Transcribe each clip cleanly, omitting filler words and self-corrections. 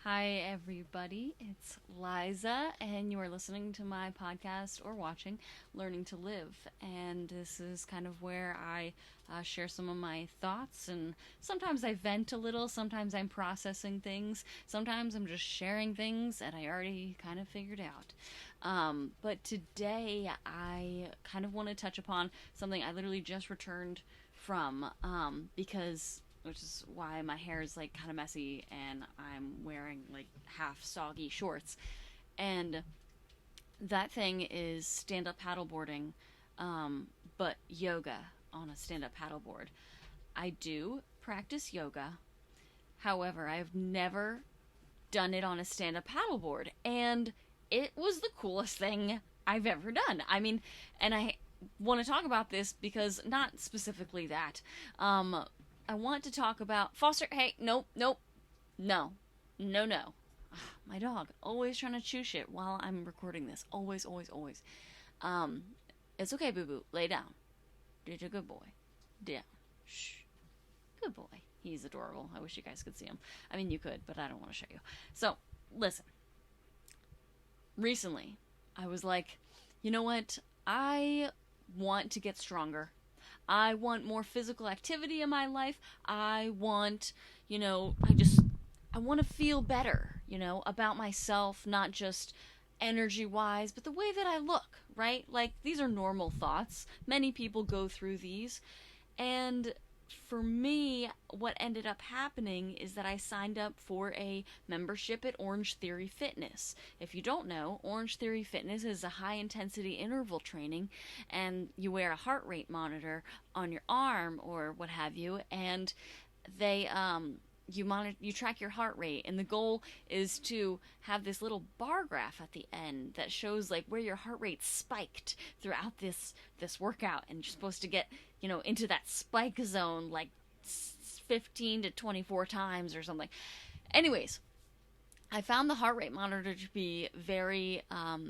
Hi, everybody. It's Liza, and you are listening to my podcast or watching Learning to Live. And this is kind of where I share some of my thoughts. And sometimes I vent a little, sometimes I'm processing things, sometimes I'm just sharing things that I already kind of figured out. But today, I kind of want to touch upon something I literally just returned from because which is why my hair is like kind of messy and I'm wearing like half soggy shorts. And that thing is stand up paddleboarding, but yoga on a stand up paddleboard. I do practice yoga. However, I've never done it on a stand up paddleboard. And it was the coolest thing I've ever done. I mean, and I want to talk about this because not specifically that. I want to talk about Foster. Hey, nope, nope, no, no, no. My dog always trying to chew shit while I'm recording this. Always, always, always. Um, it's okay, boo boo. Lay down. You're a good boy. Down. Shh. Good boy. He's adorable. I wish you guys could see him. I mean, you could, but I don't want to show you. So, listen. Recently, I was like, you know what? I want to get stronger. I want more physical activity in my life. I want, I want to feel better, about myself, not just energy wise, but the way that I look, right? Like, these are normal thoughts. Many people go through these. And for me, what ended up happening is that I signed up for a membership at Orange Theory Fitness. If you don't know, Orange Theory Fitness is a high intensity interval training, and you wear a heart rate monitor on your arm or what have you, and they you track your heart rate, and the goal is to have this little bar graph at the end that shows like where your heart rate spiked throughout this workout, and you're supposed to get into that spike zone like 15 to 24 times or something. Anyways, I found the heart rate monitor to be very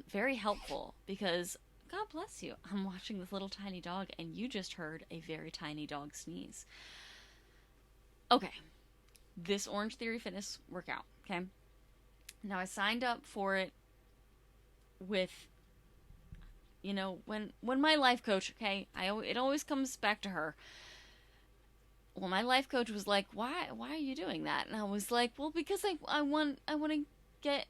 very helpful because God bless you, I'm watching this little tiny dog, and you just heard a very tiny dog sneeze. Okay, this Orange Theory Fitness workout. Okay, now I signed up for it with when my life coach. Okay, it always comes back to her. Well, my life coach was like, why are you doing that? And I was like, well, because I want to get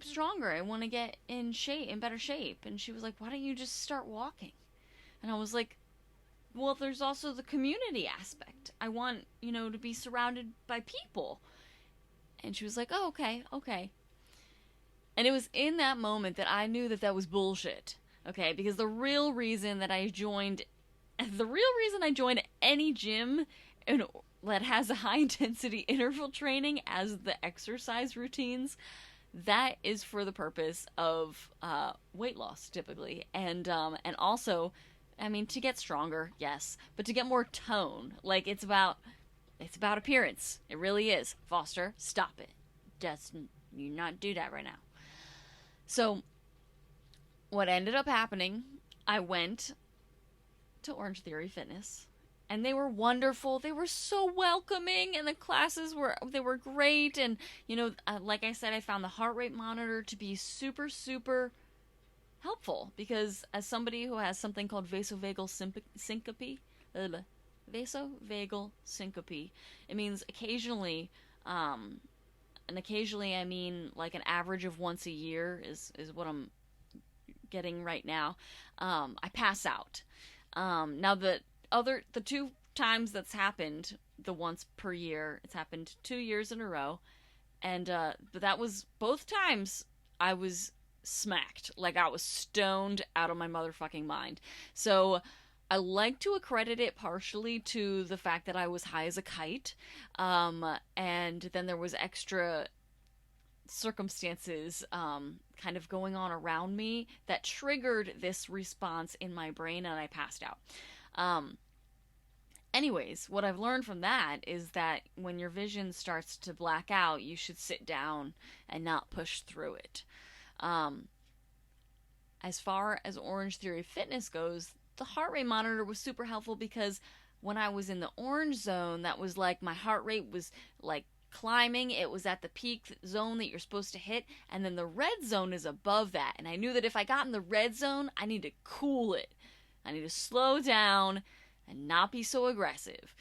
stronger. I want to get in better shape. And she was like, why don't you just start walking? And I was like, well, there's also the community aspect. I want, to be surrounded by people. And she was like, oh, okay, okay. And it was in that moment that I knew that was bullshit. Okay, because the real reason I joined any gym that has a high intensity interval training as the exercise routines, that is for the purpose of weight loss typically, and also, I mean, to get stronger, yes, but to get more tone. Like, it's about appearance. It really is. Foster, stop it. Just you not do that right now. So what ended up happening, I went to Orange Theory Fitness, and they were wonderful. They were so welcoming, and the classes were great. And like I said, I found the heart rate monitor to be super super helpful because as somebody who has something called vasovagal syncope, vasovagal syncope, it means occasionally, and occasionally I mean like an average of once a year is what I'm getting right now. I pass out. Now the two times that's happened, the once per year, it's happened 2 years in a row, and but that was both times I was smacked, like I was stoned out of my motherfucking mind. So I like to accredit it partially to the fact that I was high as a kite, and then there was extra circumstances kind of going on around me that triggered this response in my brain, and I passed out. Anyways, what I've learned from that is that when your vision starts to black out, you should sit down and not push through it. As far as Orange Theory Fitness goes, the heart rate monitor was super helpful because when I was in the orange zone, that was like my heart rate was like climbing, it was at the peak zone that you're supposed to hit, and then the red zone is above that. And I knew that if I got in the red zone, I need to cool it. I need to slow down and not be so aggressive.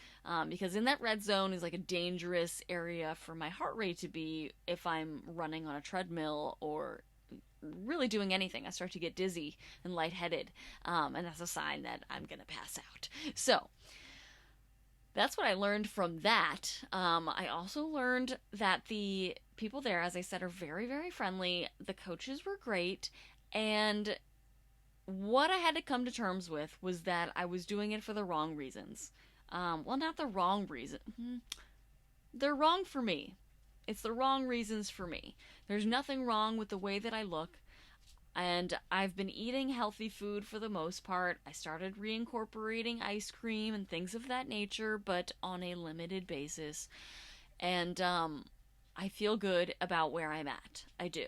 Because in that red zone is like a dangerous area for my heart rate to be if I'm running on a treadmill or really doing anything. I start to get dizzy and lightheaded, and that's a sign that I'm going to pass out. So that's what I learned from that. I also learned that the people there, as I said, are very, very friendly. The coaches were great, and what I had to come to terms with was that I was doing it for the wrong reasons. Well, not the wrong reason. They're wrong for me. It's the wrong reasons for me. There's nothing wrong with the way that I look. And I've been eating healthy food for the most part. I started reincorporating ice cream and things of that nature, but on a limited basis. And I feel good about where I'm at. I do.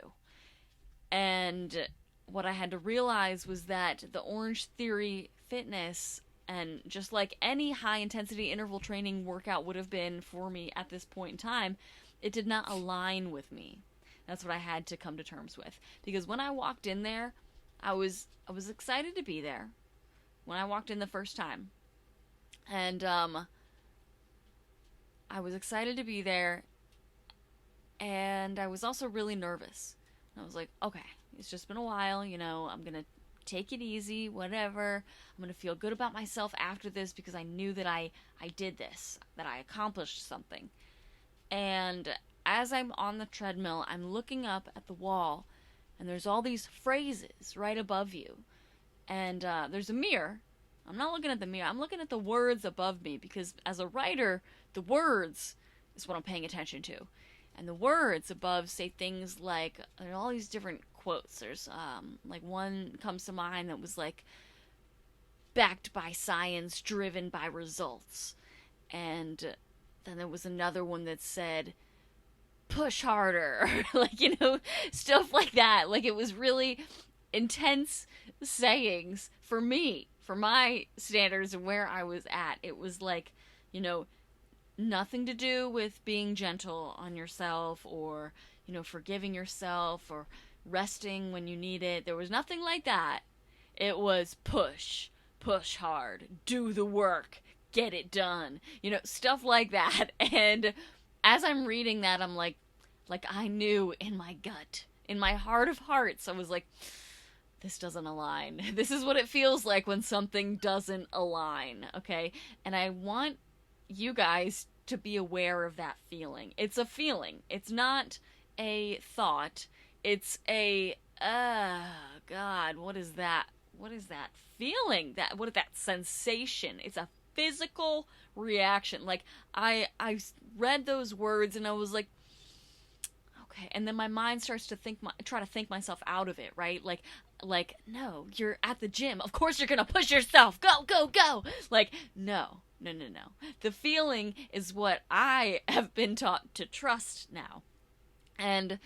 And what I had to realize was that the Orange Theory Fitness, and just like any high intensity interval training workout would have been for me at this point in time, it did not align with me. That's what I had to come to terms with. Because when I walked in there, I was excited to be there when I walked in the first time. And I was excited to be there, and I was also really nervous. And I was like, okay, it's just been a while, I'm going to take it easy, whatever. I'm going to feel good about myself after this because I knew that I did this, that I accomplished something. And as I'm on the treadmill, I'm looking up at the wall, and there's all these phrases right above you. And there's a mirror. I'm not looking at the mirror. I'm looking at the words above me because as a writer, the words is what I'm paying attention to. And the words above say things like, there are all these different quotes. There's, like one comes to mind that was like, backed by science, driven by results. And then there was another one that said, push harder. Like, stuff like that. Like, it was really intense sayings for me, for my standards and where I was at. It was like, nothing to do with being gentle on yourself or, forgiving yourself or resting when you need it. There was nothing like that. It was push hard, do the work, get it done, stuff like that. And as I'm reading that, I'm like I knew in my gut, in my heart of hearts, I was like, this doesn't align. This is what it feels like when something doesn't align, okay? And I want you guys to be aware of that feeling. It's a feeling. It's not a thought. It's a, God, what is that? What is that feeling? What is that sensation? It's a physical reaction. Like, I read those words and I was like, okay. And then my mind starts to try to think myself out of it, right? Like, no, you're at the gym. Of course you're going to push yourself. Go, go, go. Like, no. The feeling is what I have been taught to trust now. And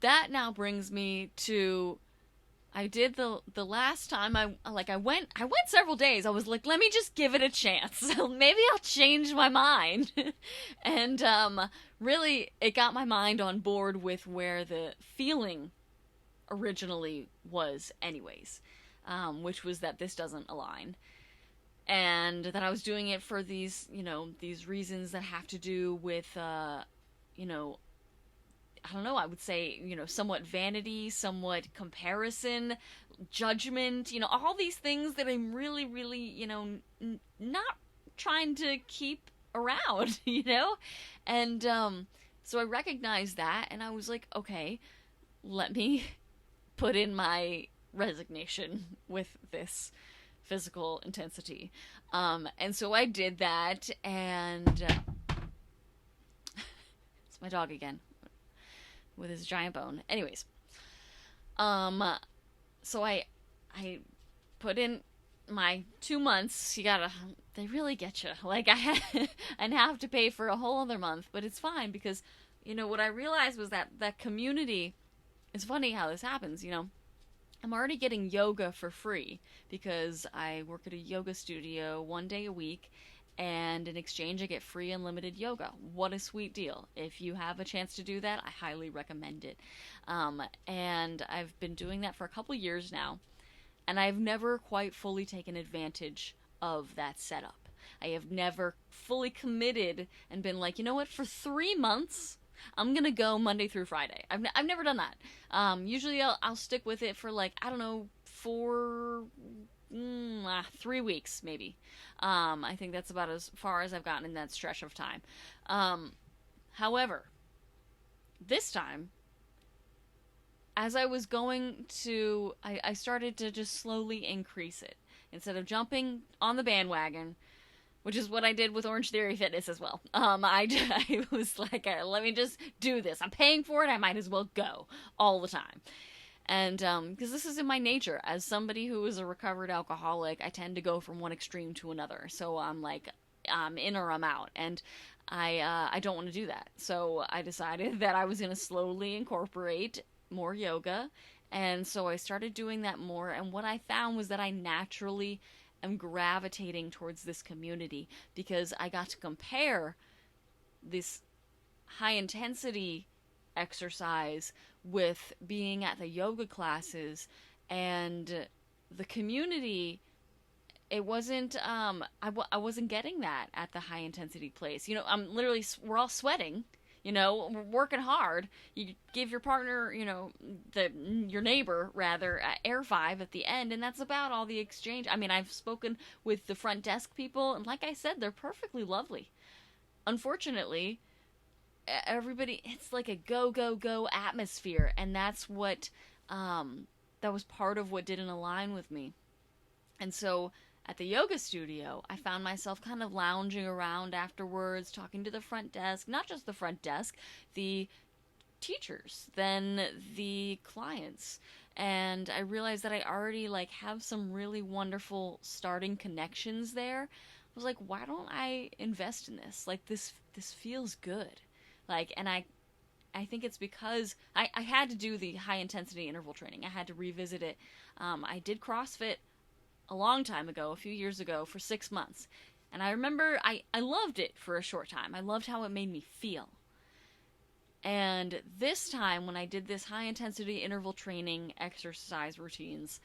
that now brings me to, I did the last time I went several days. I was like, let me just give it a chance. Maybe I'll change my mind. And really, it got my mind on board with where the feeling originally was anyways, which was that this doesn't align. And that I was doing it for these reasons that have to do with, I don't know, I would say, somewhat vanity, somewhat comparison, judgment, all these things that I'm really, really, not trying to keep around, And so I recognized that, and I was like, okay, let me put in my resignation with this physical intensity. And so I did that, and it's my dog again with his giant bone. Anyways, so I put in my 2 months. They really get you. Like, I'd have to pay for a whole other month, but it's fine because, what I realized was that community, it's funny how this happens, I'm already getting yoga for free because I work at a yoga studio 1 day a week, and in exchange I get free unlimited yoga. What a sweet deal. If you have a chance to do that, I highly recommend it. And I've been doing that for a couple years now, and I've never quite fully taken advantage of that setup. I have never fully committed and been like, you know what, for 3 months, I'm gonna go Monday through Friday. I've never done that. Usually I'll stick with it for like, I don't know, 3 weeks maybe. I think that's about as far as I've gotten in that stretch of time. However, this time, as I was going to, I started to just slowly increase it. Instead of jumping on the bandwagon, which is what I did with Orange Theory Fitness as well. I was like, let me just do this. I'm paying for it. I might as well go all the time. And because this is in my nature. As somebody who is a recovered alcoholic, I tend to go from one extreme to another. So I'm like, I'm in or I'm out. And I don't want to do that. So I decided that I was going to slowly incorporate more yoga. And so I started doing that more. And what I found was that I naturally am gravitating towards this community because I got to compare this high intensity exercise with being at the yoga classes, and the community, it wasn't I wasn't getting that at the high intensity place. I'm literally, we're all sweating, we're working hard. You give your partner, your neighbor rather, air 5 at the end, and that's about all the exchange. I mean, I've spoken with the front desk people, and like I said, they're perfectly lovely. Unfortunately, everybody, it's like a go go go atmosphere, and that's what that was part of what didn't align with me. And so at the yoga studio, I found myself kind of lounging around afterwards, talking to the front desk, not just the front desk, the teachers, then the clients. And I realized that I already have some really wonderful starting connections there. I was like, why don't I invest in this? This feels good. And I think it's because I had to do the high intensity interval training. I had to revisit it. I did CrossFit a long time ago, a few years ago, for 6 months. And I remember I loved it for a short time. I loved how it made me feel. And this time, when I did this high intensity interval training exercise routines,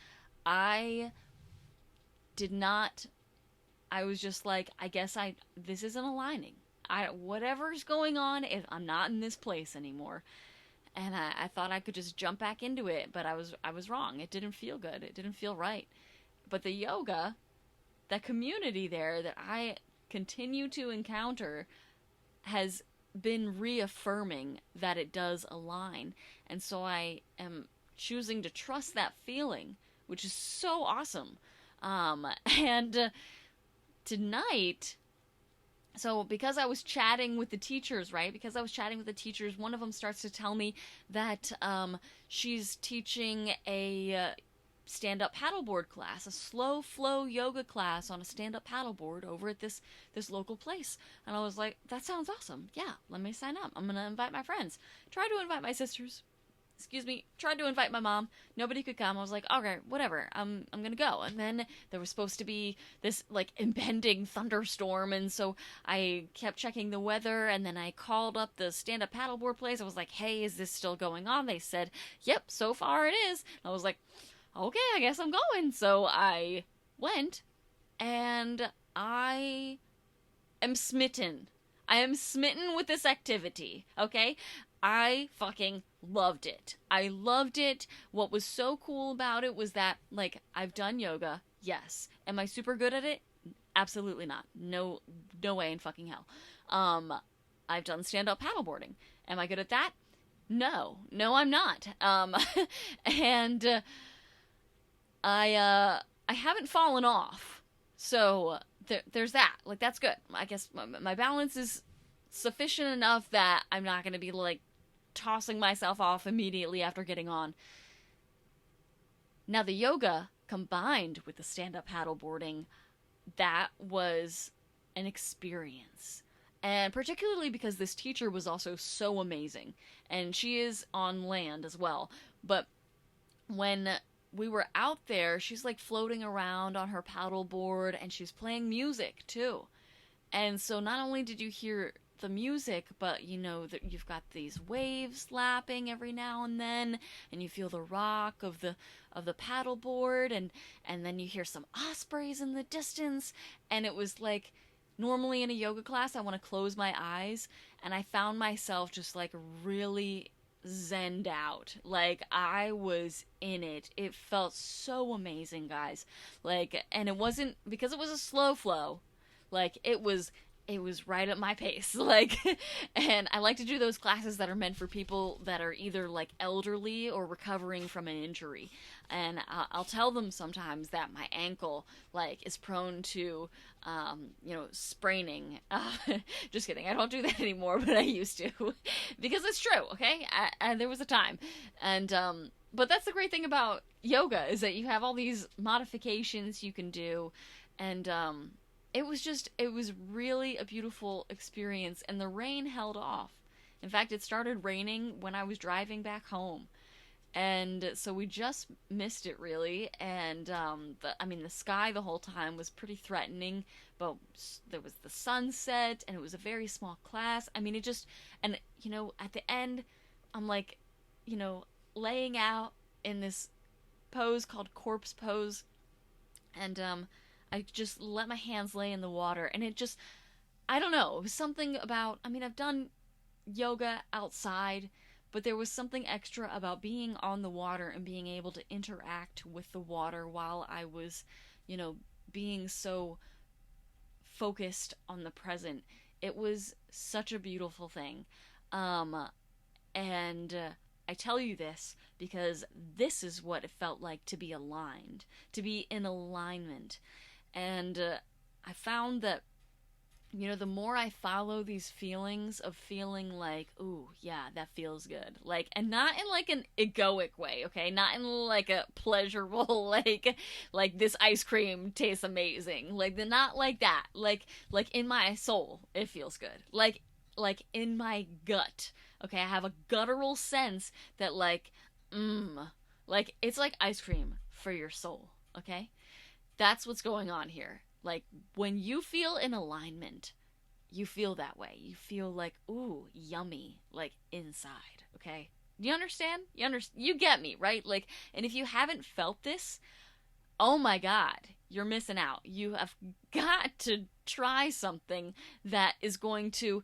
I was just like, I guess this isn't aligning. Whatever's going on, I'm not in this place anymore. And I thought I could just jump back into it, but I was wrong. It didn't feel good. It didn't feel right. But the yoga, that community there that I continue to encounter, has been reaffirming that it does align. And so I am choosing to trust that feeling, which is so awesome. And tonight, so because I was chatting with the teachers, right? Because I was chatting with the teachers, one of them starts to tell me that she's teaching a stand-up paddleboard class, a slow flow yoga class on a stand-up paddleboard over at this local place. And I was like, that sounds awesome. Yeah, let me sign up. I'm gonna invite my friends. Tried to invite my sisters. Tried to invite my mom. Nobody could come. I was like, okay, whatever. I'm gonna go. And then there was supposed to be this impending thunderstorm, and so I kept checking the weather, and then I called up the stand-up paddleboard place. I was like, hey, is this still going on? They said, yep, so far it is. I was like, okay, I guess I'm going. So I went, and I am smitten. I am smitten with this activity, okay? I fucking loved it. I loved it. What was so cool about it was that, I've done yoga, yes. Am I super good at it? Absolutely not. No way in fucking hell. I've done stand-up paddleboarding. Am I good at that? No, I'm not. And I haven't fallen off. So there's that. That's good. I guess my balance is sufficient enough that I'm not going to be tossing myself off immediately after getting on. Now the yoga combined with the stand-up paddleboarding, that was an experience. And particularly because this teacher was also so amazing. And she is on land as well. But when we were out there, she's floating around on her paddleboard, and she's playing music too. And so not only did you hear the music, but you know that you've got these waves lapping every now and then, and you feel the rock of the paddleboard, and then you hear some ospreys in the distance, and it was like, normally in a yoga class I want to close my eyes, and I found myself just like really zenned out. Like I was in it. It felt so amazing, guys. Like, and it wasn't because it was a slow flow. Like it was right at my pace. Like, and I like to do those classes that are meant for people that are either like elderly or recovering from an injury. And I'll tell them sometimes that my ankle like is prone to, spraining. Just kidding. I don't do that anymore, but I used to because it's true. Okay. There was a time. And, but that's the great thing about yoga is that you have all these modifications you can do. And, it was really a beautiful experience, and the rain held off. In fact, it started raining when I was driving back home. And so we just missed it, really. And, the sky the whole time was pretty threatening, but there was the sunset, and it was a very small class. I mean, and, at the end, I'm like, laying out in this pose called corpse pose, and, I just let my hands lay in the water, and I don't know, it was something about, I've done yoga outside, but there was something extra about being on the water and being able to interact with the water while I was, being so focused on the present. It was such a beautiful thing. And I tell you this because this is what it felt like to be aligned, to be in alignment. And I found that, the more I follow these feelings of feeling like, ooh, yeah, that feels good. Like, and not in like an egoic way, okay? Not in like a pleasurable, like this ice cream tastes amazing. Like, not like that. Like in my soul, it feels good. Like in my gut, okay? I have a guttural sense that like it's like ice cream for your soul, okay? That's what's going on here. Like, when you feel in alignment, you feel that way. You feel like, ooh, yummy, like, inside, okay? Do you understand? You get me, right? Like, and if you haven't felt this, oh my God, you're missing out. You have got to try something that is going to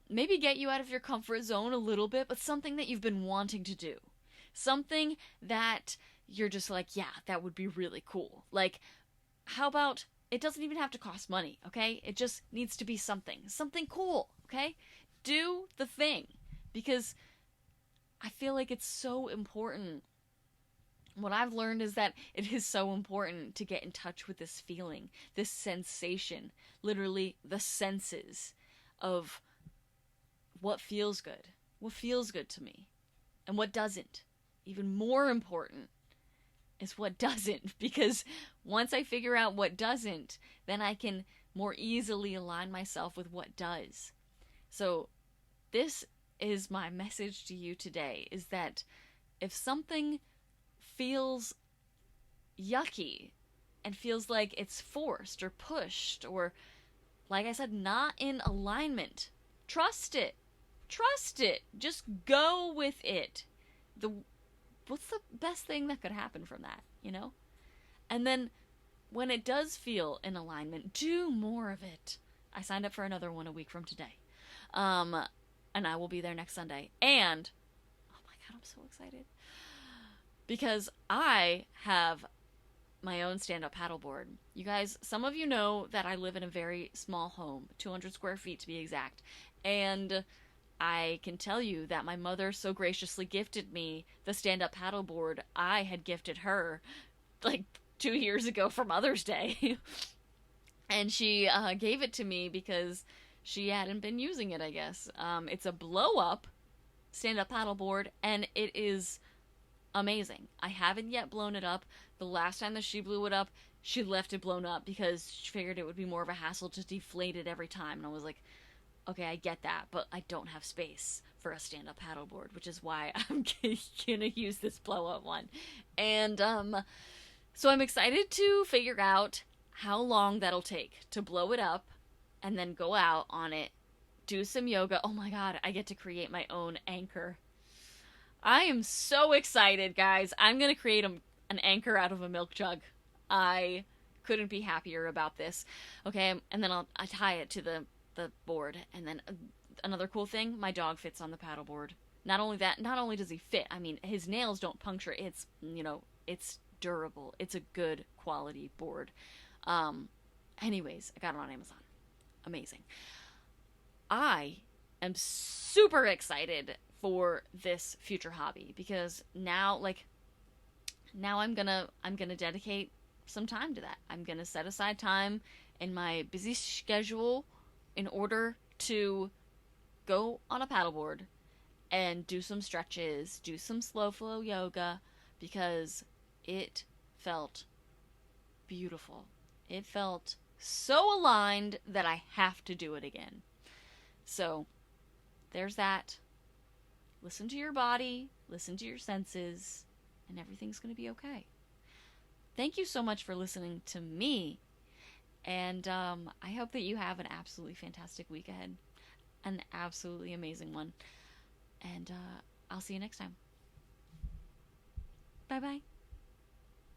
maybe get you out of your comfort zone a little bit, but something that you've been wanting to do. Something that you're just like, yeah, that would be really cool. Like, how about, it doesn't even have to cost money, okay? It just needs to be something cool, okay? Do the thing, because I feel like it's so important. What I've learned is that it is so important to get in touch with this feeling, this sensation, literally the senses of what feels good to me, and what doesn't. Even more important is what doesn't, because once I figure out what doesn't, then I can more easily align myself with what does. So this is my message to you today, is that if something feels yucky and feels like it's forced or pushed or, like I said, not in alignment, trust it. Just go with it. What's the best thing that could happen from that, And then when it does feel in alignment, do more of it. I signed up for another one a week from today. And I will be there next Sunday. And, oh my God, I'm so excited. Because I have my own stand-up paddleboard. You guys, some of you know that I live in a very small home, 200 square feet to be exact. And I can tell you that my mother so graciously gifted me the stand-up paddleboard I had gifted her like 2 years ago for Mother's Day. And she gave it to me because she hadn't been using it, I guess. It's a blow-up stand-up paddleboard, and it is amazing. I haven't yet blown it up. The last time that she blew it up, she left it blown up because she figured it would be more of a hassle to deflate it every time. And I was like, okay, I get that, but I don't have space for a stand-up paddleboard, which is why I'm gonna use this blow-up one. And so I'm excited to figure out how long that'll take to blow it up and then go out on it, do some yoga. Oh my god, I get to create my own anchor. I am so excited, guys. I'm going to create an anchor out of a milk jug. I couldn't be happier about this. Okay, and then I tie it to the board. And then another cool thing, my dog fits on the paddleboard. Not only that, not only does he fit, I mean, his nails don't puncture. It's, it's durable. It's a good quality board. Anyways, I got it on Amazon. Amazing. I am super excited for this future hobby because now I'm gonna dedicate some time to that. I'm gonna set aside time in my busy schedule in order to go on a paddleboard and do some stretches, do some slow flow yoga because it felt beautiful. It felt so aligned that I have to do it again. So, there's that. Listen to your body, listen to your senses, and everything's going to be okay. Thank you so much for listening to me, and I hope that you have an absolutely fantastic week ahead. An absolutely amazing one. And I'll see you next time. Bye bye.